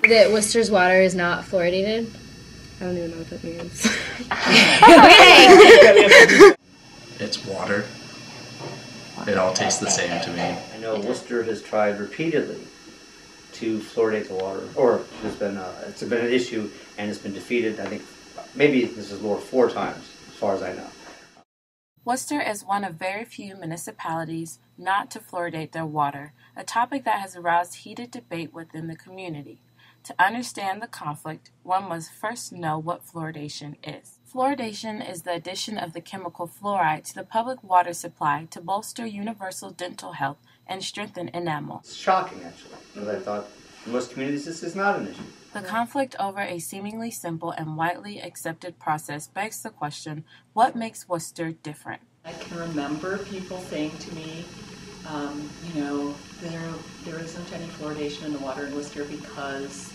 That Worcester's water is not fluoridated? I don't even know what that means. Okay. It's water. It all tastes the same to me. I know Wooster has tried repeatedly to fluoridate the water, or it's been an issue and it's been defeated. I think maybe this is lower 4 times, as far as I know. Worcester is one of very few municipalities not to fluoridate their water, a topic that has aroused heated debate within the community. To understand the conflict, one must first know what fluoridation is. Fluoridation is the addition of the chemical fluoride to the public water supply to bolster universal dental health and strengthen enamel. It's shocking, actually, because I thought in most communities this is not an issue. The conflict over a seemingly simple and widely accepted process begs the question, what makes Wooster different? I can remember people saying to me, there isn't any fluoridation in the water in Wooster because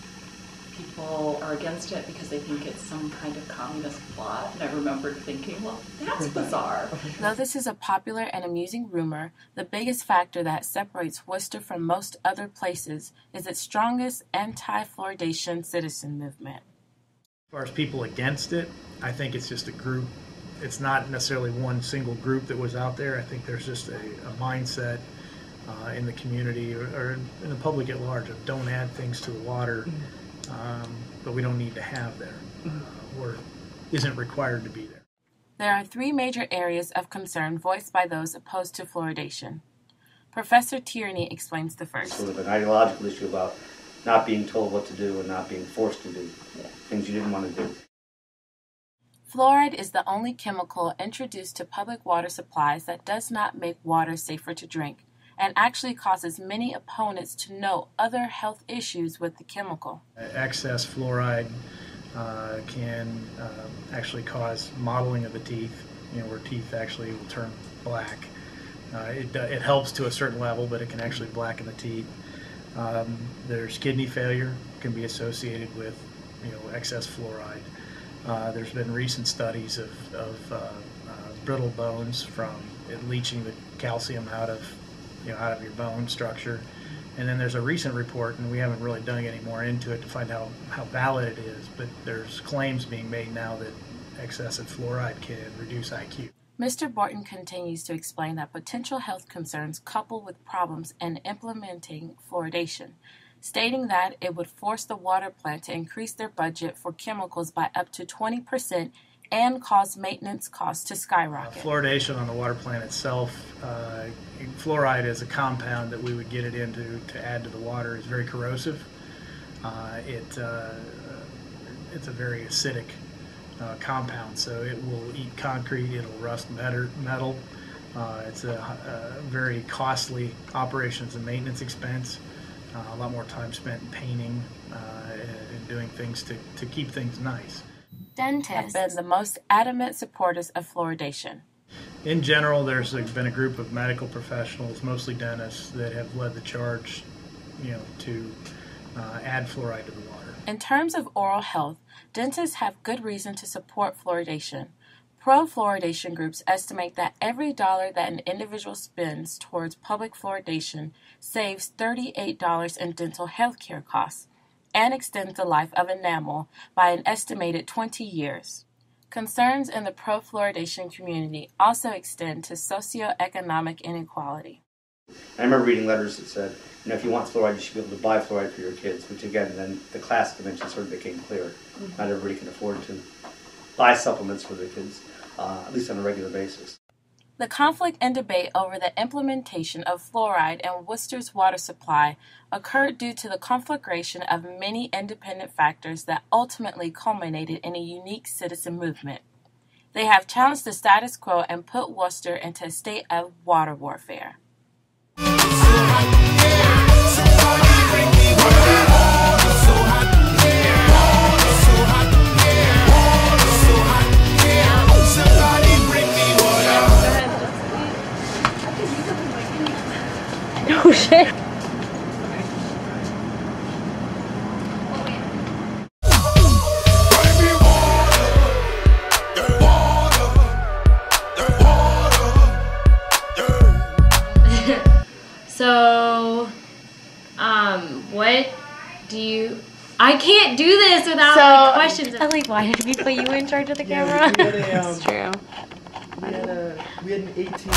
people are against it because they think it's some kind of communist plot. And I remembered thinking, well, that's bizarre. Though this is a popular and amusing rumor, the biggest factor that separates Wooster from most other places is its strongest anti-fluoridation citizen movement. As far as people against it, I think it's just a group. It's not necessarily one single group that was out there. I think there's just a mindset in the community or in the public at large of don't add things to the water that we don't need to have there or isn't required to be there. There are 3 major areas of concern voiced by those opposed to fluoridation. Professor Tierney explains the first. Sort of an ideological issue about not being told what to do and not being forced to do things you didn't want to do. Fluoride is the only chemical introduced to public water supplies that does not make water safer to drink and actually causes many opponents to note other health issues with the chemical. Excess fluoride can actually cause mottling of the teeth, where teeth actually will turn black. It helps to a certain level, but it can actually blacken the teeth. There's kidney failure can be associated with excess fluoride. There's been recent studies of brittle bones from it leaching the calcium out of your bone structure. And then there's a recent report, and we haven't really dug any more into it to find out how valid it is, but there's claims being made now that excessive fluoride can reduce IQ. Mr. Borton continues to explain that potential health concerns couple with problems in implementing fluoridation, stating that it would force the water plant to increase their budget for chemicals by up to 20% and cause maintenance costs to skyrocket. Fluoridation on the water plant itself, fluoride as a compound that we would get it into to add to the water is very corrosive. It's a very acidic compound, so it will eat concrete, it'll rust metal. It's a very costly operations and maintenance expense. A lot more time spent in painting and doing things to keep things nice. Dentists have been the most adamant supporters of fluoridation. In general, there's been a group of medical professionals, mostly dentists, that have led the charge, to add fluoride to the water. In terms of oral health, dentists have good reason to support fluoridation. Pro-fluoridation groups estimate that every dollar that an individual spends towards public fluoridation saves $38 in dental health care costs and extends the life of enamel by an estimated 20 years. Concerns in the pro-fluoridation community also extend to socioeconomic inequality. I remember reading letters that said, if you want fluoride, you should be able to buy fluoride for your kids, which again, then the class dimension sort of became clear. Not everybody can afford to buy supplements for their kids, at least on a regular basis. The conflict and debate over the implementation of fluoride in Worcester's water supply occurred due to the conflagration of many independent factors that ultimately culminated in a unique citizen movement. They have challenged the status quo and put Wooster into a state of water warfare. Oh shit. So, what do you I can't do this without So- like questions. Ellie, why did we put you in charge of the Yeah, camera? we had a, It's true. we had an 18.